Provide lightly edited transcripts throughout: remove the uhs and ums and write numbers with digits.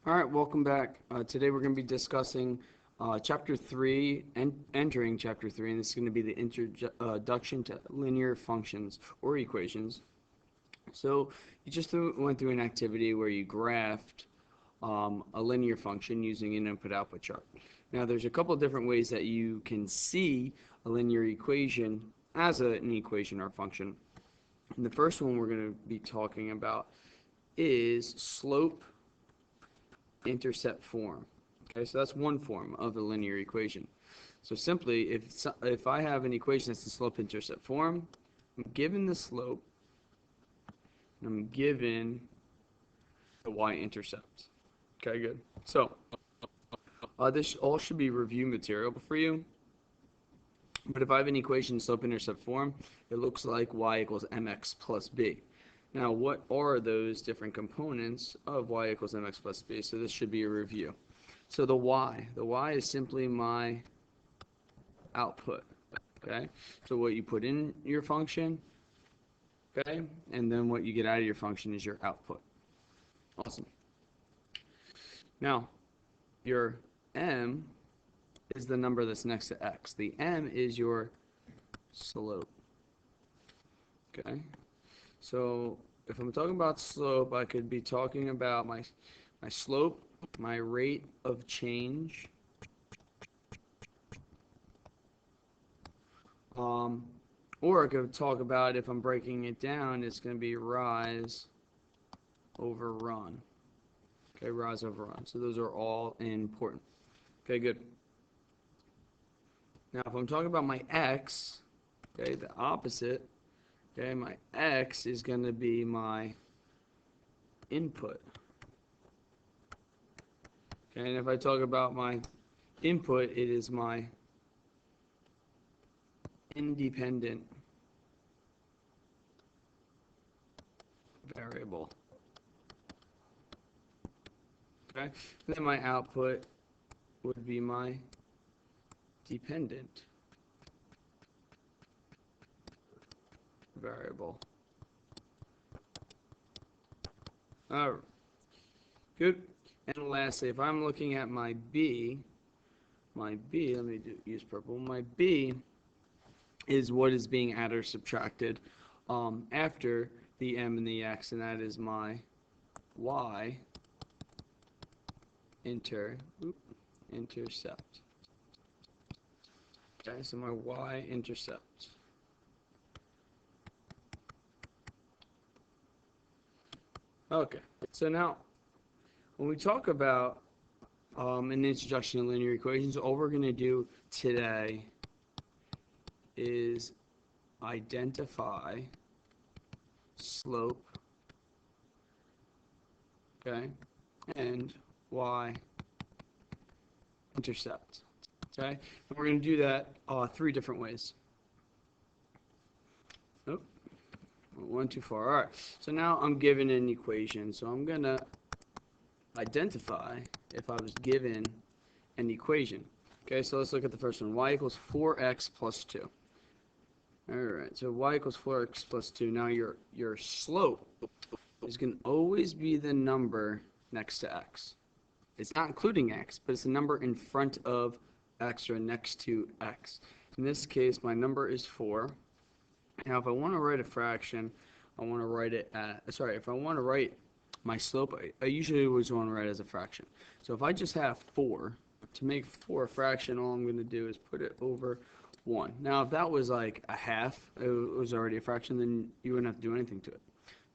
All right, welcome back. Today we're going to be discussing Chapter 3, and entering Chapter 3, and this is going to be the introduction to linear functions or equations. So you just went through an activity where you graphed a linear function using an input-output chart. Now there's a couple of different ways that you can see a linear equation as an equation or function. And the first one we're going to be talking about is slope intercept form. Okay, so that's one form of a linear equation. So simply, if I have an equation that's in slope intercept form, I'm given the slope, and I'm given the y-intercept. Okay, good. So this all should be review material for you. But if I have an equation in slope-intercept form, it looks like y equals mx plus b. Now, what are those different components of y equals mx plus b? So this should be a review. So the y is simply my output, okay? So what you put in your function, okay, and then what you get out of your function is your output. Awesome. Now, your m is the number that's next to x. The m is your slope, okay? So if I'm talking about slope, I could be talking about my slope, my rate of change, or I could talk about, if I'm breaking it down, it's going to be rise over run. Okay, rise over run. So those are all important. Okay, good. Now if I'm talking about my x, okay, the opposite, okay, my x is going to be my input. Okay, and if I talk about my input, it is my independent variable. Okay, and then my output would be my dependent variable. All right, good. And lastly, if I'm looking at my b, let me use purple. My b is what is being added or subtracted after the m and the x, and that is my y intercept. Okay, so my y-intercept. Okay, so now when we talk about an introduction to linear equations, all we're going to do today is identify slope, okay, and y-intercept. Okay, and we're going to do that three different ways. Oh, went too far. All right, so now I'm given an equation, so I'm going to identify if I was given an equation. Okay, so let's look at the first one. Y equals 4x plus 2. All right, so y equals 4x plus 2. Now your slope is going to always be the number next to x. It's not including x, but it's the number in front of x or next to x. In this case, my number is 4. Now, if I want to write a fraction, I want to write it at, if I want to write my slope, I usually always want to write it as a fraction. So if I just have 4, to make 4 a fraction, all I'm going to do is put it over 1. Now, if that was like a half, it was already a fraction, then you wouldn't have to do anything to it.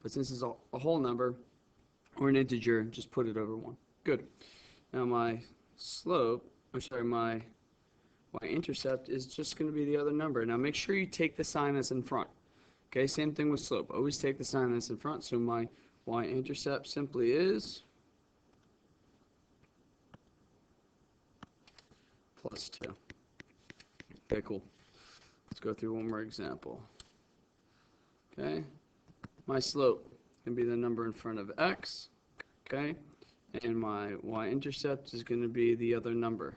But since it's a whole number, or an integer, just put it over 1. Good. Now my slope, my y-intercept is just going to be the other number. Now make sure you take the sign that's in front. Okay, same thing with slope. Always take the sign that's in front. So my y-intercept simply is plus 2. Okay, cool. Let's go through one more example. Okay, my slope can be the number in front of x. Okay, and my y-intercept is going to be the other number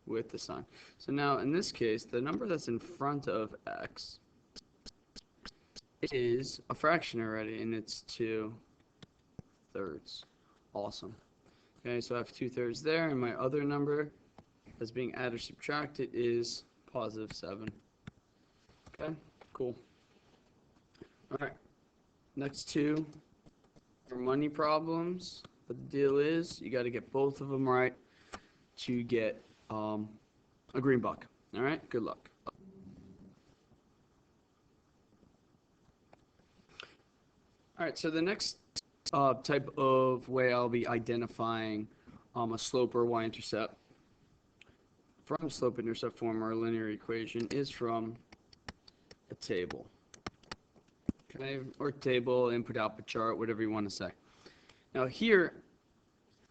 with the sign. So now in this case, the number that's in front of x is a fraction already, and it's 2/3. Awesome. Okay, so I have 2/3 there, and my other number that's being added or subtracted is positive 7. Okay, cool. All right, next two are money problems. But the deal is, you got to get both of them right to get a green buck. All right, good luck. All right, so the next type of way I'll be identifying a slope or y-intercept from slope-intercept form or a linear equation is from a table. Okay, or table, input-output chart, whatever you want to say. Now here,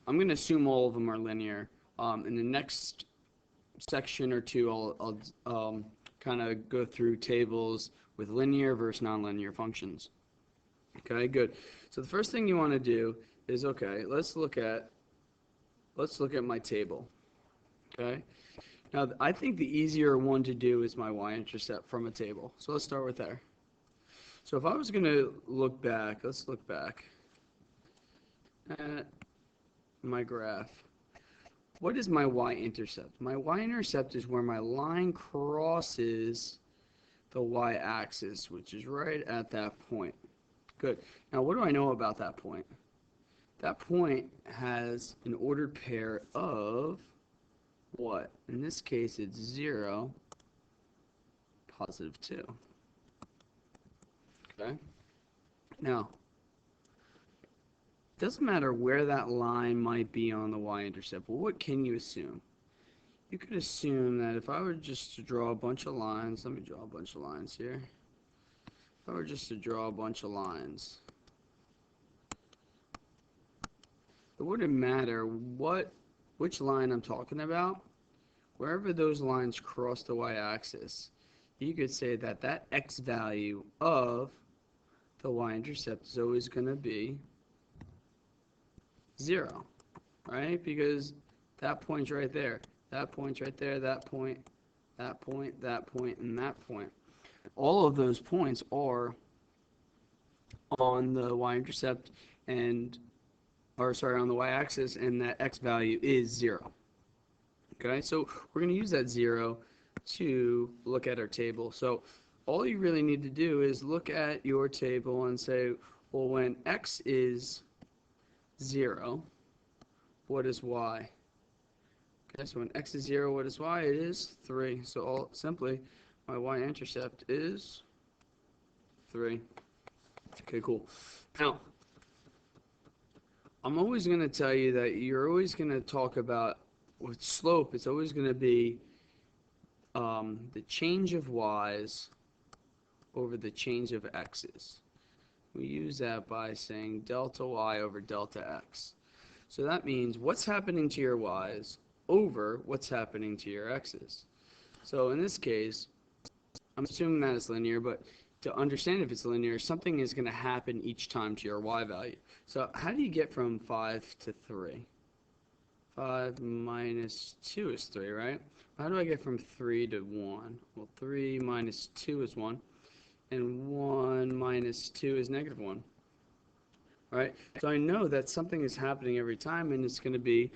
I'm going to assume all of them are linear. In the next section or two, I'll kind of go through tables with linear versus nonlinear functions. Okay, good. So the first thing you want to do is, okay, let's look at my table. Okay. Now I think the easier one to do is my y-intercept from a table. So let's start with there. So if I was going to look back, let's look back at my graph. What is my y-intercept? My y-intercept is where my line crosses the y-axis, which is right at that point. Good. Now what do I know about that point? That point has an ordered pair of what? In this case, it's 0, positive 2. Okay? Now, it doesn't matter where that line might be on the y-intercept, but what can you assume? You could assume that if I were just to draw a bunch of lines, let me draw a bunch of lines here. If I were just to draw a bunch of lines, it wouldn't matter which line I'm talking about. Wherever those lines cross the y-axis, you could say that that x value of the y-intercept is always going to be 0, right? Because that point's right there, that point's right there, that point, that point, that point, and that point. All of those points are on the y-intercept on the y-axis, and that x value is 0. Okay, so we're going to use that 0 to look at our table. So all you really need to do is look at your table and say, well, when x is 0, what is y? Okay, so when x is 0, what is y? It is 3. So simply, my y-intercept is 3. Okay, cool. Now, I'm always going to tell you that you're always going to talk about, with slope, it's always going to be the change of y's over the change of x's. We use that by saying delta y over delta x. So that means what's happening to your y's over what's happening to your x's. So in this case, I'm assuming that it's linear, but to understand if it's linear, something is going to happen each time to your y value. So how do you get from 5 to 3? 5 minus 2 is 3, right? How do I get from 3 to 1? Well, 3 minus 2 is 1, and 1 minus 2 is negative 1. Right? So I know that something is happening every time, and it's going to be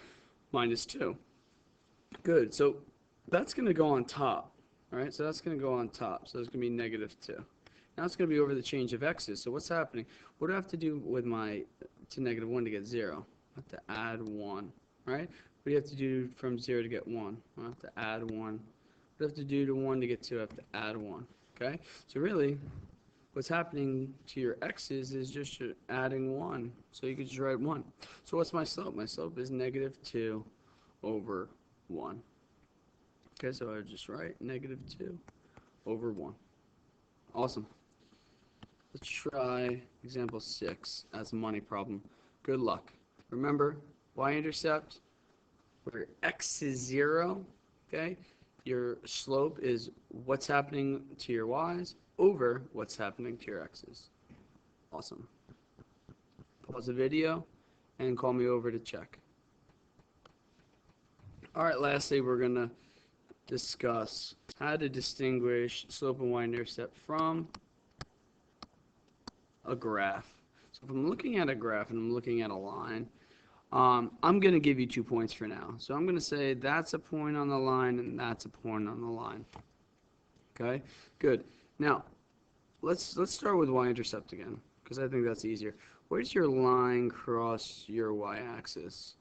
minus 2. Good. So that's going to go on top. All right? So that's going to go on top. So it's going to be negative 2. Now it's going to be over the change of x's. So what's happening? What do I have to do with to negative 1 to get 0? I have to add 1. Right? What do you have to do from 0 to get 1? I have to add 1. What do I have to do to 1 to get 2? I have to add 1. Okay? So really, what's happening to your x's is just adding 1. So you can just write 1. So what's my slope? My slope is negative 2 over 1. Okay, so I would just write negative 2 over 1. Awesome. Let's try example 6 as a money problem. Good luck. Remember, y-intercept, where x is 0, okay, your slope is what's happening to your y's over what's happening to your x's. Awesome. Pause the video and call me over to check. All right, lastly, we're going to discuss how to distinguish slope and y-intercept from a graph. So if I'm looking at a graph and I'm looking at a line, I'm going to give you 2 points for now. So I'm going to say that's a point on the line and that's a point on the line. Okay, good. Now, let's start with y-intercept again, because I think that's easier. Where's your line cross your y-axis?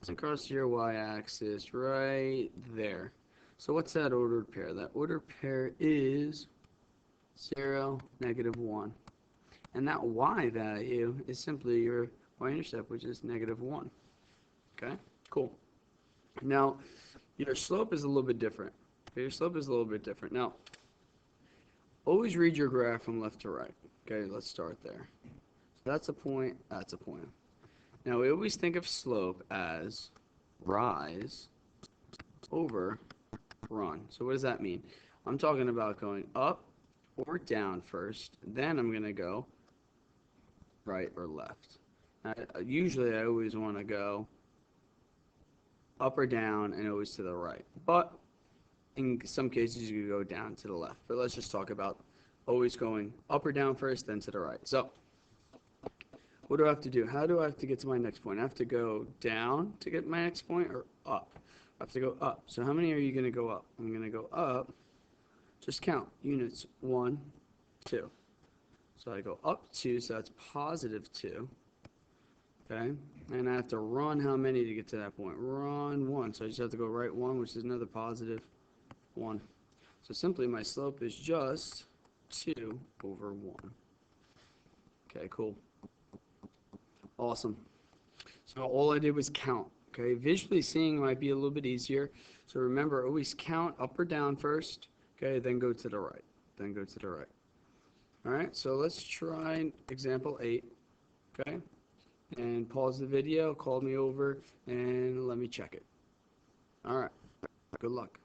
It's across your y-axis right there. So what's that ordered pair? That ordered pair is 0, -1. And that y value is simply your y-intercept, which is -1. Okay, cool. Now, your slope is a little bit different. Okay, your slope is a little bit different. Now, always read your graph from left to right. Okay, let's start there. So that's a point, that's a point. Now, we always think of slope as rise over run. So what does that mean? I'm talking about going up or down first, then I'm going to go right or left. Usually I always want to go up or down and always to the right. But in some cases you can go down to the left. But let's just talk about always going up or down first, then to the right. So what do I have to do? How do I have to get to my next point? I have to go down to get my next point or up? I have to go up. So how many are you going to go up? I'm going to go up. Just count units. 1, 2. So I go up 2, so that's +2. Okay, and I have to run how many to get to that point? Run 1. So I just have to go right 1, which is another +1. So simply my slope is just 2 over 1. Okay, cool. Awesome. So all I did was count. Okay, visually seeing might be a little bit easier. So remember, always count up or down first. Okay, then go to the right. Then go to the right. All right, so let's try example 8. Okay, and pause the video, call me over, and let me check it. All right, good luck.